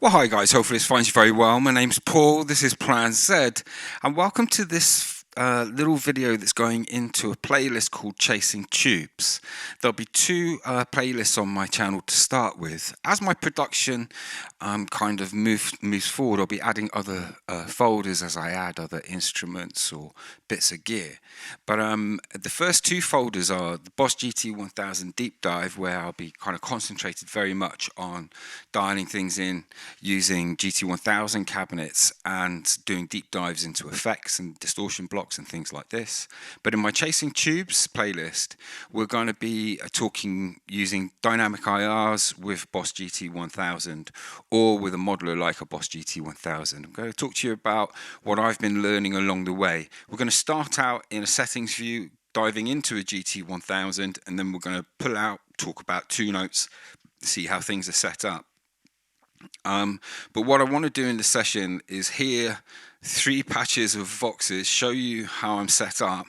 Well, hi guys, hopefully this finds you very well. My name's Paul, this is Plan Z, and welcome to this little video that's going into a playlist called Chasin Tubes. There'll be two playlists on my channel to start with. As my production kind of moves forward, I'll be adding other folders as I add other instruments or bits of gear. But the first two folders are the Boss GT1000 Deep Dive, where I'll be kind of concentrated very much on dialing things in using GT1000 cabinets and doing deep dives into effects and distortion blocks and things like this. But in my Chasin Tubes playlist, we're going to be talking using dynamic IRs with Boss GT1000 or with a modular like a Boss GT1000. I'm going to talk to you about what I've been learning along the way. We're going to start out in a settings view, diving into a GT1000, and then we're going to pull out, talk about two notes, see how things are set up. But what I want to do in the session is hear three patches of Voxes, show you how I'm set up,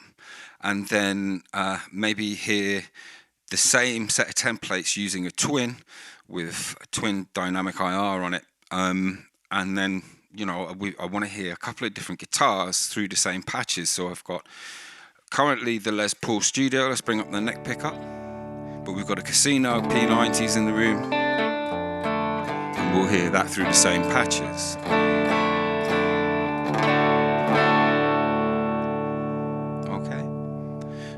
and then maybe hear the same set of templates using a twin with a twin dynamic IR on it. And then, you know, I want to hear a couple of different guitars through the same patches. So I've got currently the Les Paul Studio. Let's bring up the neck pickup. But we've got a Casino P90s in the room. We'll hear that through the same patches. Okay,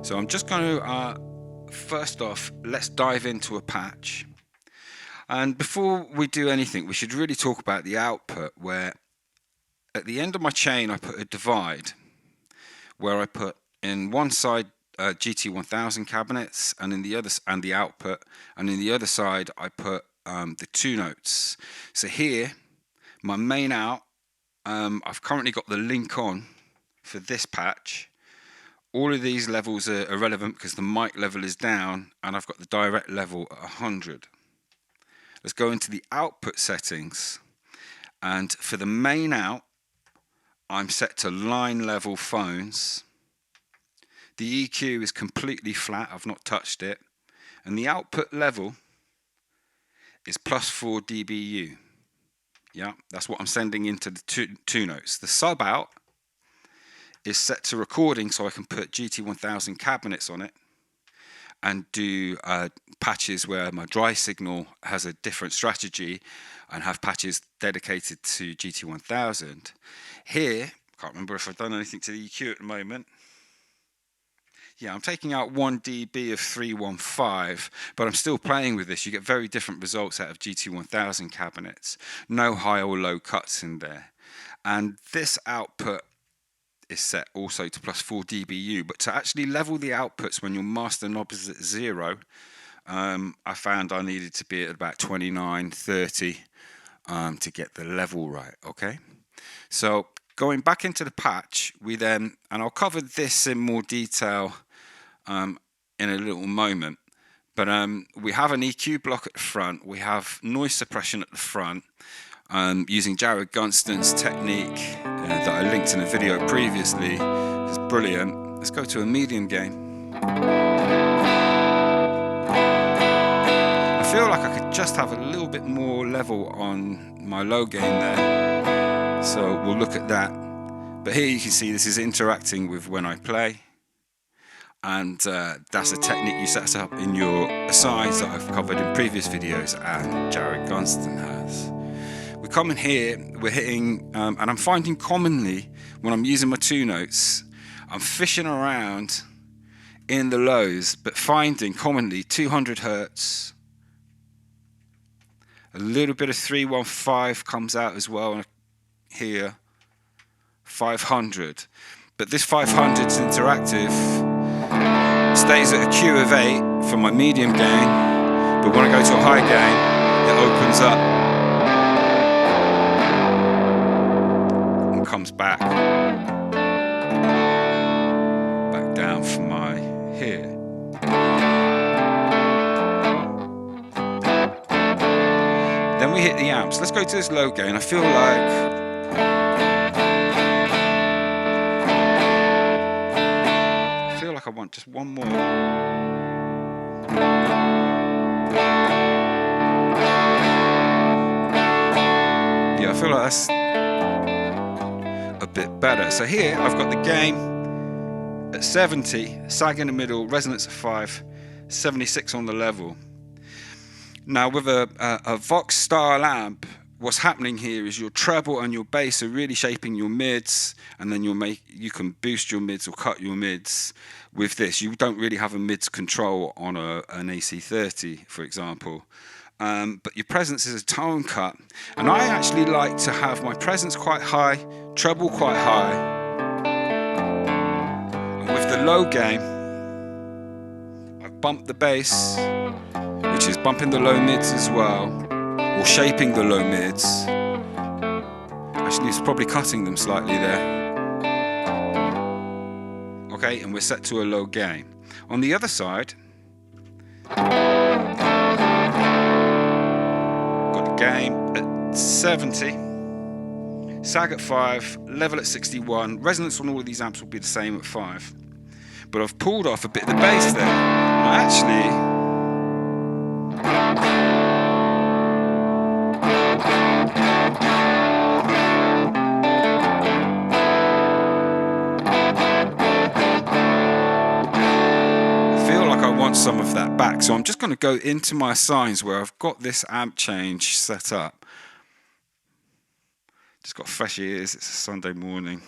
so I'm just going to first off, let's dive into a patch. And before we do anything, we should really talk about the output, where at the end of my chain I put a divide where I put in one side GT1000 cabinets, and in the other, and the output, and in the other side I put the two notes. So here, my main out, I've currently got the link on for this patch. All of these levels are irrelevant because the mic level is down, and I've got the direct level at 100. Let's go into the output settings, and for the main out, I'm set to line level phones. The EQ is completely flat, I've not touched it, and the output level is +4 dBu. Yeah, that's what I'm sending into the two notes. The sub out is set to recording, so I can put GT1000 cabinets on it and do patches where my dry signal has a different strategy and have patches dedicated to GT1000. Here, can't remember if I've done anything to the EQ at the moment. Yeah, I'm taking out 1 dB of 315, but I'm still playing with this. You get very different results out of GT1000 cabinets. No high or low cuts in there. And this output is set also to +4 dBu, but to actually level the outputs when your master knob is at 0, I found I needed to be at about 29, 30 to get the level right, okay? So going back into the patch, we then, and I'll cover this in more detail in a little moment, but we have an EQ block at the front, we have noise suppression at the front, using Jared Gunston's technique that I linked in a video previously. It's brilliant. Let's go to a medium gain. I feel like I could just have a little bit more level on my low gain there, so we'll look at that. But here you can see this is interacting with when I play. And that's a technique you set up in your asides that I've covered in previous videos and Jared Gunston has. We come in here, we're hitting, and I'm finding commonly when I'm using my two notes, I'm fishing around in the lows, but finding commonly 200 Hertz, a little bit of 315 comes out as well here, 500. But this 500 is interactive. Stays at a Q of 8 for my medium gain, but when I go to a high gain, it opens up and comes back down for my here. Then we hit the amps. Let's go to this low gain. I feel like I want just one more. feel like that's a bit better. So here I've got the gain at 70, sag in the middle, resonance at 5, 76 on the level. Now with a Vox style amp, what's happening here is your treble and your bass are really shaping your mids, and then you can boost your mids or cut your mids with this. You don't really have a mids control on an AC30, for example. But your presence is a tone cut, and I actually like to have my presence quite high, treble quite high, and with the low gain I've bumped the bass, which is bumping the low mids as well, or shaping the low mids. Actually, it's probably cutting them slightly there. Okay, and we're set to a low gain. On the other side, got the gain at 70, sag at 5, level at 61. Resonance on all of these amps will be the same at 5. But I've pulled off a bit of the bass there. And actually, some of that back, so I'm just going to go into my signs where I've got this amp change set up. Just got fresh ears, it's a Sunday morning.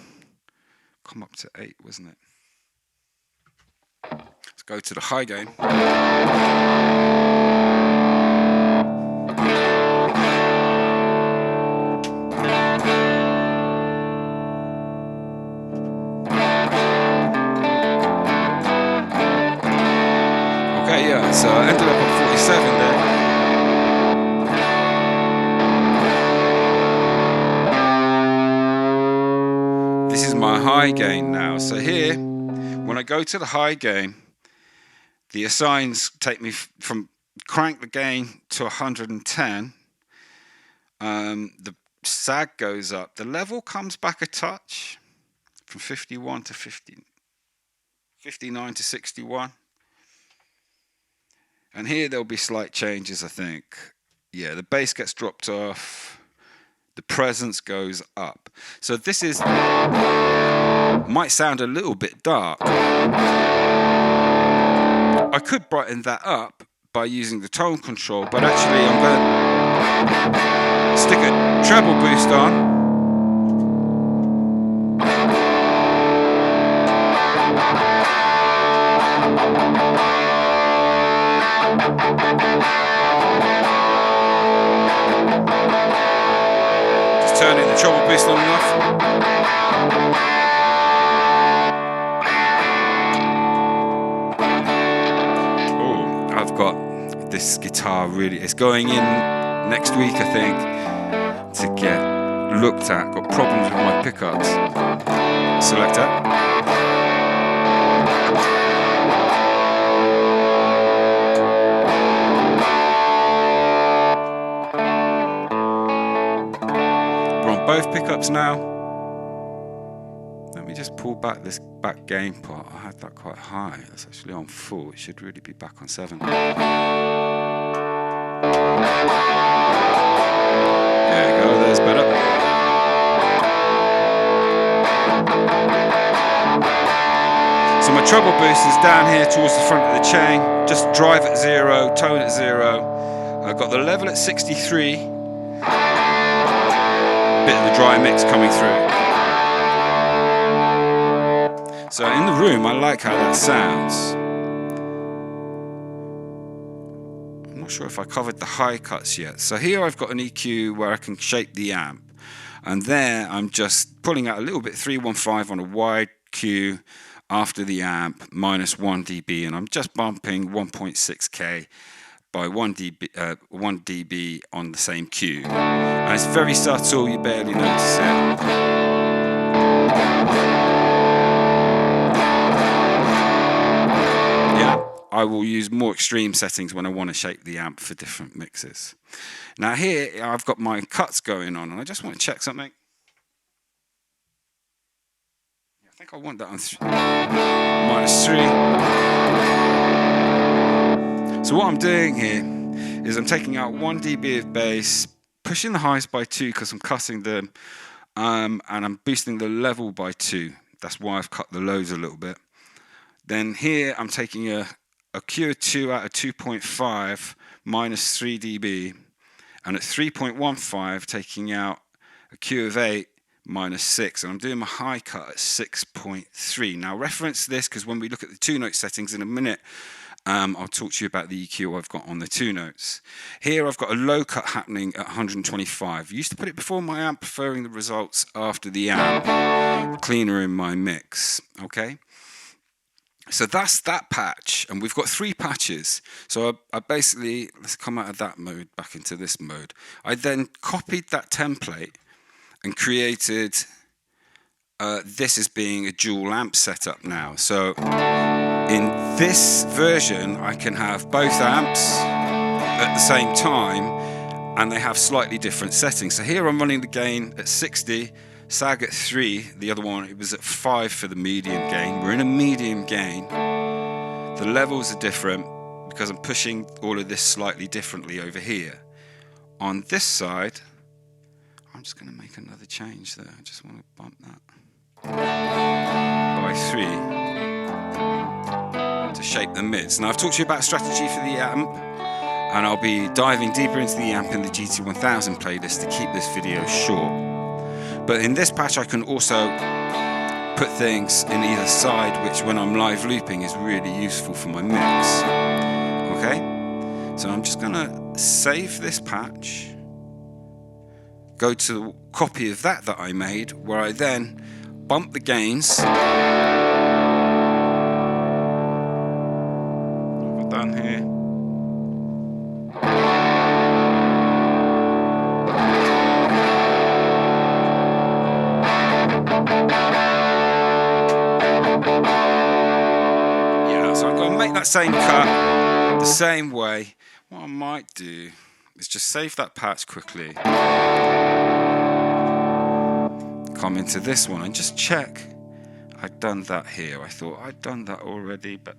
Come up to 8, wasn't it? Let's go to the high gain. So I ended up at 47 there. This is my high gain now. So here, when I go to the high gain, the assigns take me from crank the gain to 110. The sag goes up. The level comes back a touch from 51 to 50, 59 to 61. And here there'll be slight changes, I think. Yeah, the bass gets dropped off, the presence goes up. So this is, might sound a little bit dark. I could brighten that up by using the tone control, but actually I'm going to stick a treble boost on. Just turning the treble boost on and off. Oh, I've got this guitar really, it's going in next week I think to get looked at. Got problems with my pickups. Selector. Both pickups now. Let me just pull back this back gain part. I had that quite high. That's actually on full. It should really be back on 7. There you go, there's better. So my treble boost is down here towards the front of the chain. Just drive at 0, tone at 0. I've got the level at 63. Bit of the dry mix coming through. So in the room, I like how that sounds. I'm not sure if I covered the high cuts yet. So here I've got an EQ where I can shape the amp. And there I'm just pulling out a little bit 315 on a wide Q after the amp, minus 1 dB. And I'm just bumping 1.6K. by 1 dB on the same Q. And it's very subtle, you barely notice it. Yeah, I will use more extreme settings when I want to shape the amp for different mixes. Now here, I've got my cuts going on, and I just want to check something. I think I want that on minus 3. So what I'm doing here is I'm taking out 1 dB of bass, pushing the highs by 2 because I'm cutting them, and I'm boosting the level by 2. That's why I've cut the lows a little bit. Then here I'm taking a Q of 2 out of 2.5 minus 3 dB, and at 3.15 taking out a Q of 8 minus 6, and I'm doing my high cut at 6.3. Now reference this because when we look at the 2-note settings in a minute, I'll talk to you about the EQ I've got on the 2 notes. Here I've got a low cut happening at 125. I used to put it before my amp, preferring the results after the amp, cleaner in my mix. Okay, so that's that patch, and we've got 3 patches. So I basically, let's come out of that mode back into this mode. I then copied that template and created this as being a dual amp setup now. So in this version, I can have both amps at the same time, and they have slightly different settings. So here I'm running the gain at 60, sag at 3. The other one, it was at 5 for the medium gain. We're in a medium gain. The levels are different because I'm pushing all of this slightly differently over here. On this side, I'm just going to make another change there. I just want to bump that by 3 to shape the mids. Now I've talked to you about strategy for the amp, and I'll be diving deeper into the amp in the GT1000 playlist to keep this video short. But in this patch I can also put things in either side, which when I'm live looping is really useful for my mix. Okay, so I'm just going to save this patch, go to the copy of that I made, where I then bump the gains. What have I done here? Yeah, so I'm going to make that same cut the same way. What I might do is just save that patch quickly, come into this one and just check I'd done that here. I thought I'd done that already, but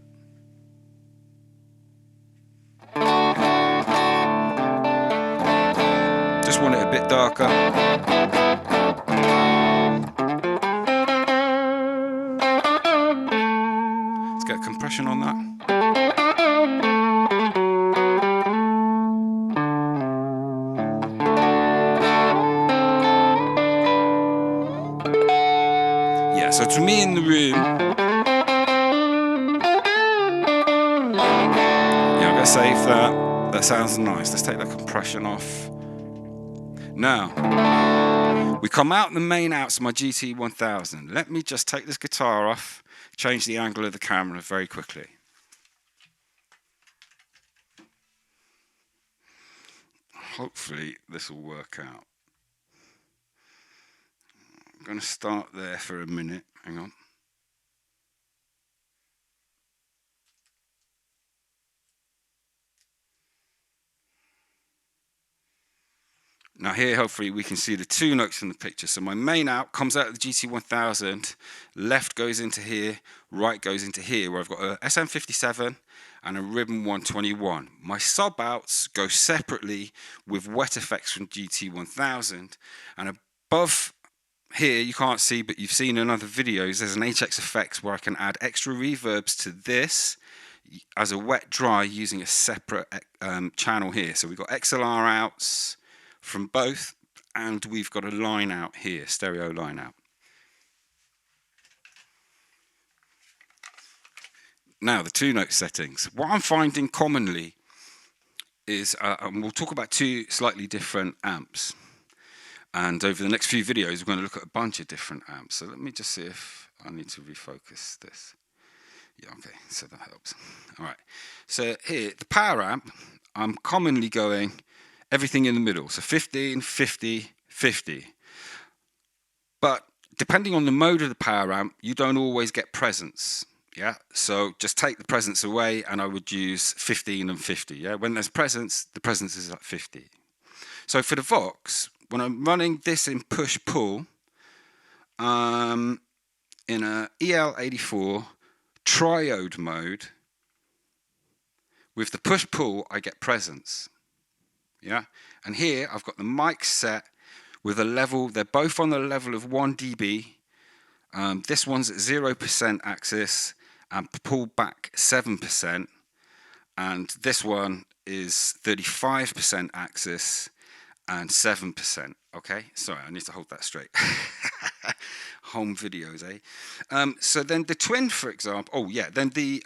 just want it a bit darker. Let's get compression on that. So to me in the room, yeah, I'm going to save that. That sounds nice. Let's take that compression off. Now, we come out the main outs of my GT1000. Let me just take this guitar off, change the angle of the camera very quickly. Hopefully this will work out. I'm going to start there for a minute. Hang on. Now here, hopefully we can see the 2 notes in the picture. So my main out comes out of the GT1000, left goes into here, right goes into here, where I've got a SM57 and a Ribbon 121. My sub outs go separately with wet effects from GT1000, and above here, you can't see, but you've seen in other videos, there's an HX effects where I can add extra reverbs to this as a wet dry using a separate channel here. So we've got XLR outs from both, and we've got a line out here, stereo line out. Now the 2 note settings. What I'm finding commonly is, and we'll talk about 2 slightly different amps. And over the next few videos, we're going to look at a bunch of different amps. So let me just see if I need to refocus this. Yeah, okay, so that helps. All right, so here, the power amp, I'm commonly going everything in the middle. So 15, 50, 50. But depending on the mode of the power amp, you don't always get presence. Yeah, so just take the presence away and I would use 15 and 50. Yeah, when there's presence, the presence is at 50. So for the Vox, when I'm running this in push-pull, in a EL84 triode mode, with the push-pull, I get presence. Yeah, And here I've got the mic set with a level, they're both on the level of 1 dB. This one's at 0% axis and pulled back 7%, and this one is 35% axis and 7%. Okay, sorry, I need to hold that straight. Home videos, eh? So then the twin, for example, oh yeah, then the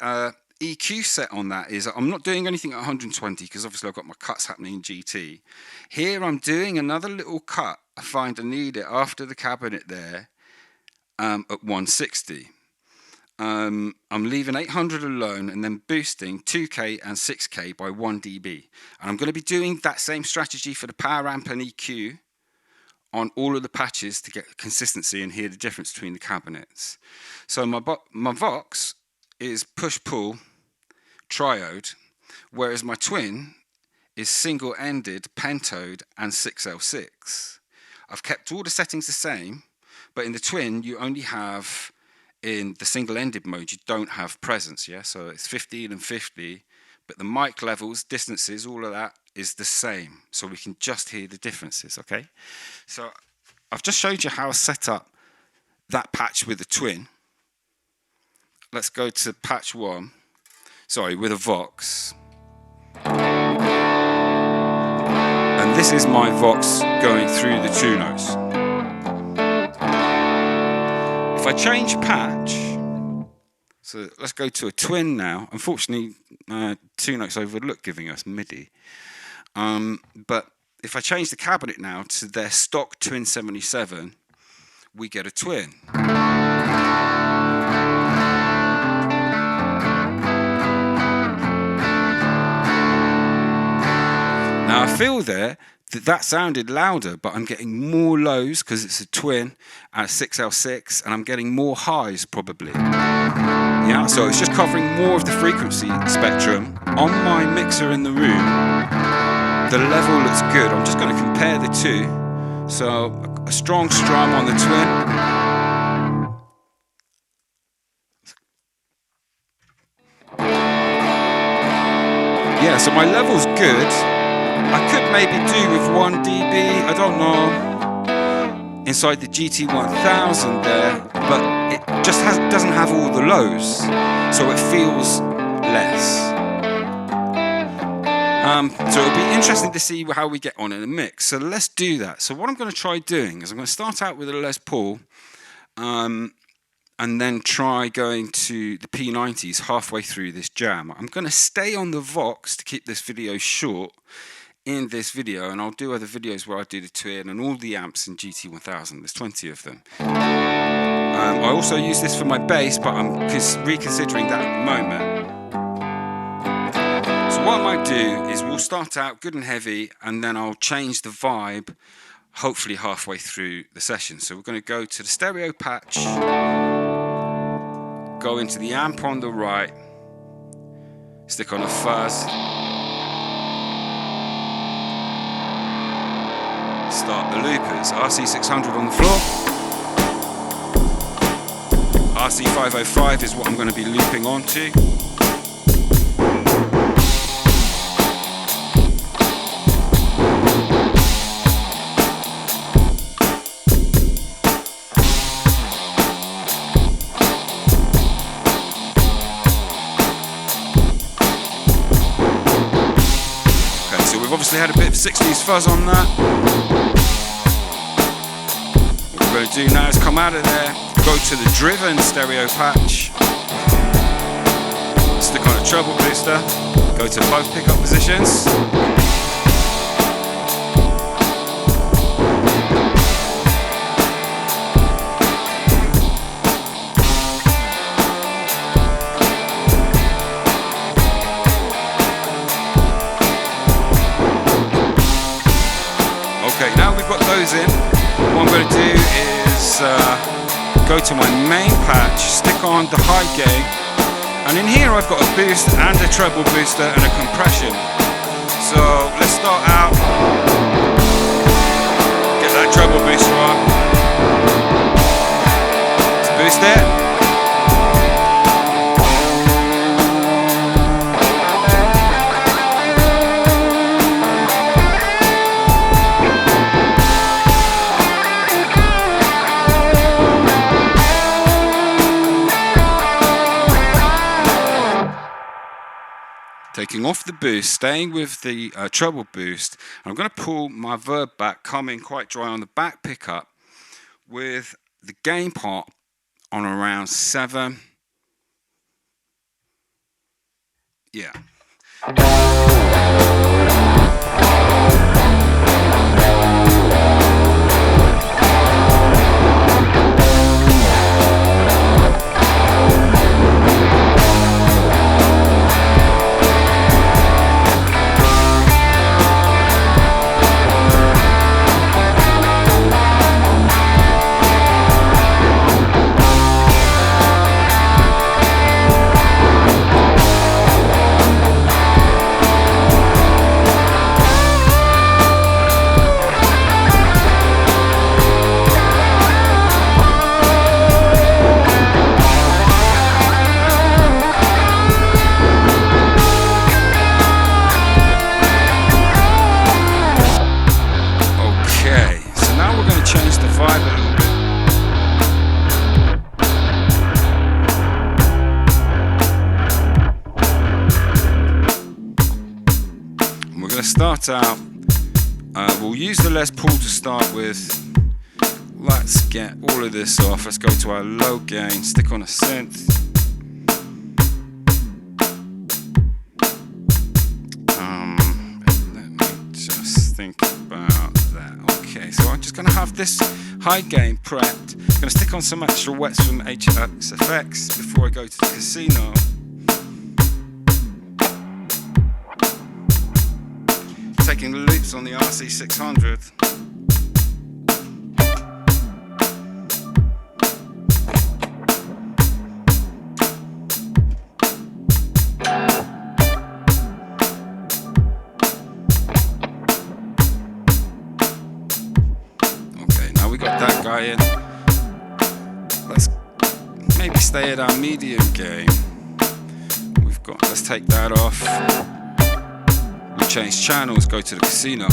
EQ set on that is, I'm not doing anything at 120 because obviously I've got my cuts happening in GT. Here I'm doing another little cut. I find I need it after the cabinet there at 160. I'm leaving 800 alone and then boosting 2K and 6K by 1 dB. And I'm going to be doing that same strategy for the power amp and EQ on all of the patches to get consistency and hear the difference between the cabinets. So my Vox is push-pull triode, whereas my twin is single-ended pentode and 6L6. I've kept all the settings the same, but in the twin you only have, in the single-ended mode, you don't have presence, yeah? So it's 15 and 50, but the mic levels, distances, all of that is the same. So we can just hear the differences, okay? So I've just showed you how I set up that patch with the twin. Let's go to patch 1, sorry, with a Vox. And this is my Vox going through the two notes. If I change patch, so let's go to a twin now. Unfortunately, two notes overlook giving us MIDI. But if I change the cabinet now to their stock Twin 77, we get a twin. Now I feel there that sounded louder, but I'm getting more lows because it's a twin at 6L6, and I'm getting more highs probably. Yeah, so it's just covering more of the frequency spectrum. On my mixer in the room, the level looks good. I'm just going to compare the two. So a strong strum on the twin. Yeah, so my level's good. I could maybe do with 1 dB, I don't know, inside the GT1000 there, but it just doesn't have all the lows, so it feels less. So it'll be interesting to see how we get on in the mix. So let's do that. So what I'm going to try doing is I'm going to start out with a Les Paul, and then try going to the P90s halfway through this jam. I'm going to stay on the Vox to keep this video short in this video, and I'll do other videos where I do the twin and all the amps in GT1000. There's 20 of them. I also use this for my bass, but I'm reconsidering that at the moment. So what I might do is we'll start out good and heavy, and then I'll change the vibe hopefully halfway through the session. So we're going to go to the stereo patch, go into the amp on the right, stick on a fuzz, start the loopers. RC600 on the floor. RC505 is what I'm going to be looping onto. Okay, so we've obviously had a bit of 60s fuzz on that. What we're going to do now is come out of there, go to the driven stereo patch, stick on a treble booster, go to both pickup positions. Okay, now we've got those in. What I'm going to do is go to my main patch, stick on the high gain, and in here I've got a boost and a treble booster and a compression. So let's start out, get that treble booster on, let's boost it. taking off the boost, staying with the treble boost. I'm going to pull my verb back, coming quite dry on the back pickup with the gain part on around 7. Yeah. Start out, we'll use the Les Paul to start with. Let's get all of this off. Let's go to our low gain, stick on a synth. Let me just think about that. Okay, so I'm just going to have this high gain prepped. I'm going to stick on some extra wets from HXFX before I go to the casino. Taking the loops on the RC600. Okay, now we got that guy in. Let's maybe stay at our medium gain. Let's take that off. Change channels, go to the casino.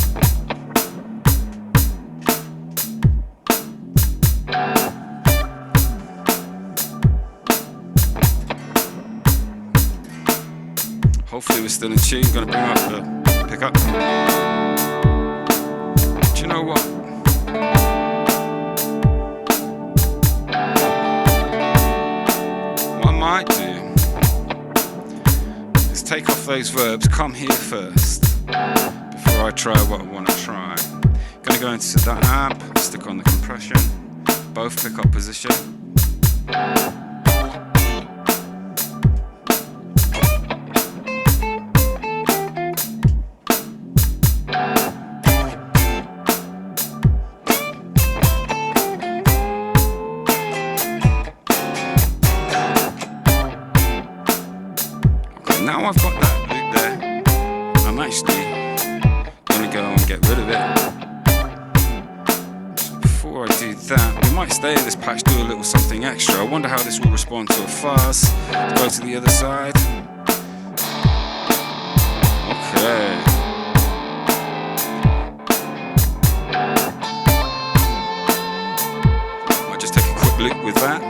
Hopefully we're still in tune. Gonna bring up the pickup. Do you know what? What I might do is take off those verbs, come here first before I try what I want to try. Gonna go into that amp, stick on the compression, both pick up position. Okay, now I've got that loop there. I'm actually gonna go and get rid of it. So before I do that, we might stay in this patch, do a little something extra. I wonder how this will respond to a fuzz. Let's go to the other side. Okay. Might just take a quick look with that.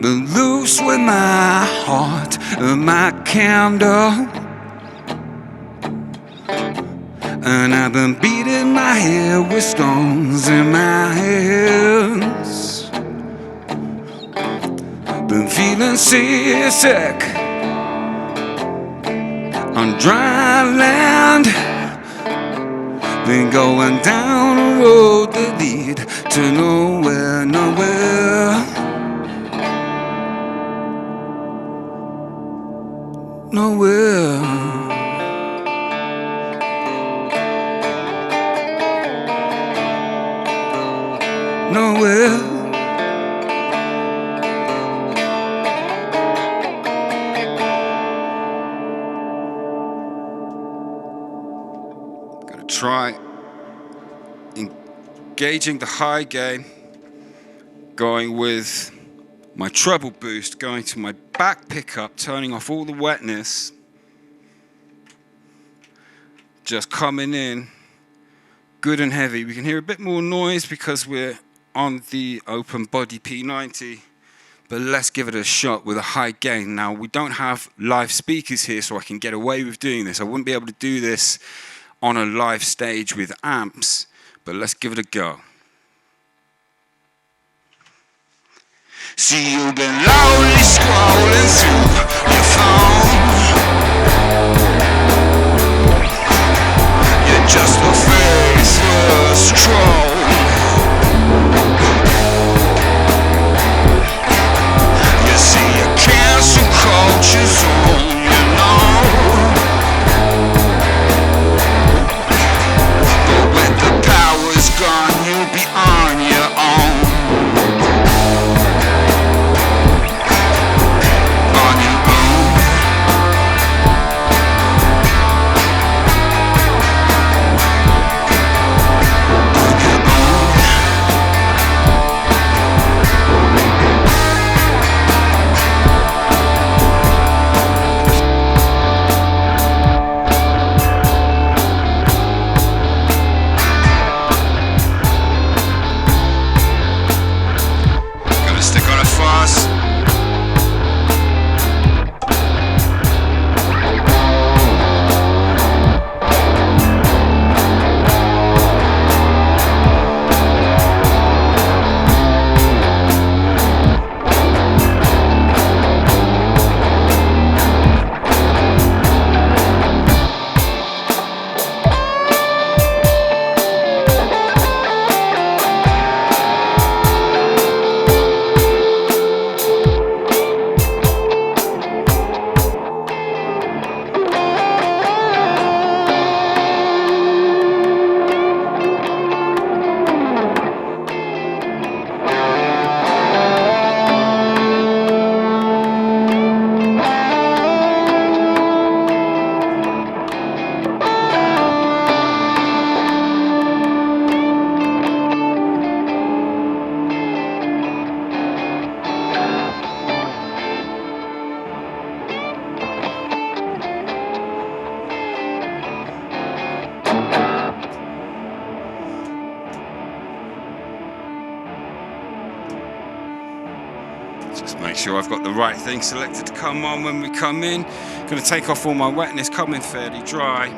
but loose with my heart and my candle. And I've been beating my head with stones in my hands. Been feeling seasick on dry land. Been going down a road that lead to nowhere, nowhere. Nowhere. Nowhere. Gonna try engaging the high gain, going with my treble boost, going to my back pickup, turning off all the wetness, just coming in good and heavy. We can hear a bit more noise because we're on the open body P90, but let's give it a shot with a high gain. Now, we don't have live speakers here, so I can get away with doing this. I wouldn't be able to do this on a live stage with amps, but let's give it a go. See, you've been lonely scrolling through your phone. You're just a faceless troll. You see, you cancel culture's on, you know. But when the power's gone, you'll be on your own. On your own. Gonna stick on a fast. Just make sure I've got the right thing selected to come on when we come in. Going to take off all my wetness, come in fairly dry.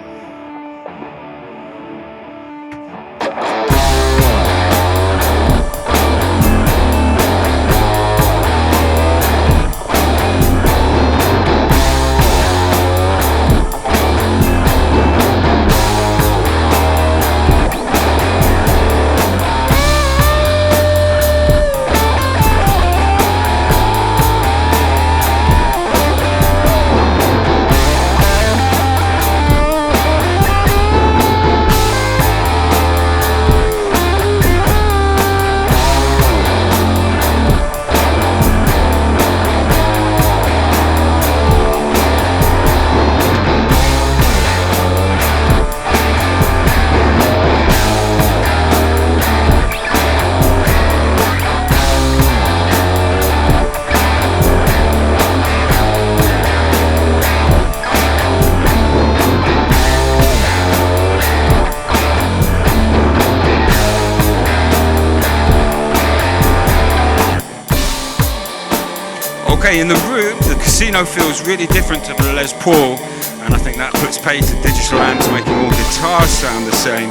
Okay, in the room, the Casino feels really different to the Les Paul, and I think that puts pay to digital amps making all guitars sound the same.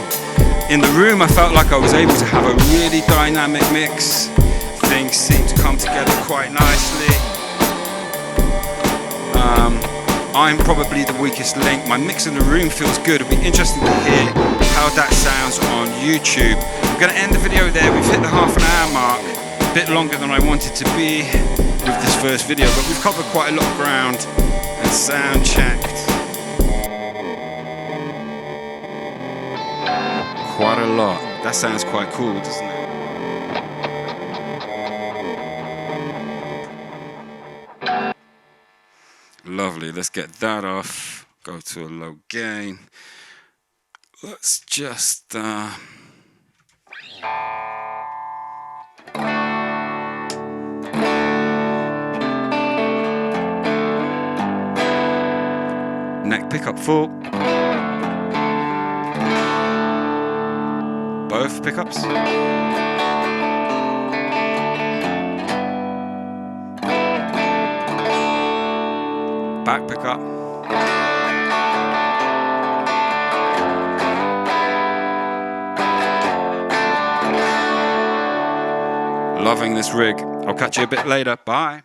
In the room, I felt like I was able to have a really dynamic mix. Things seemed to come together quite nicely. I'm probably the weakest link. My mix in the room feels good. It'll be interesting to hear how that sounds on YouTube. I'm going to end the video there. We've hit the half-an-hour mark. A bit longer than I wanted to be with this first video, but we've covered quite a lot of ground and sound checked quite a lot. That sounds quite cool, doesn't it? Lovely, let's get that off. Go to a low gain. Let's just neck pickup full. Both pickups. Back pickup. Loving this rig. I'll catch you a bit later. Bye.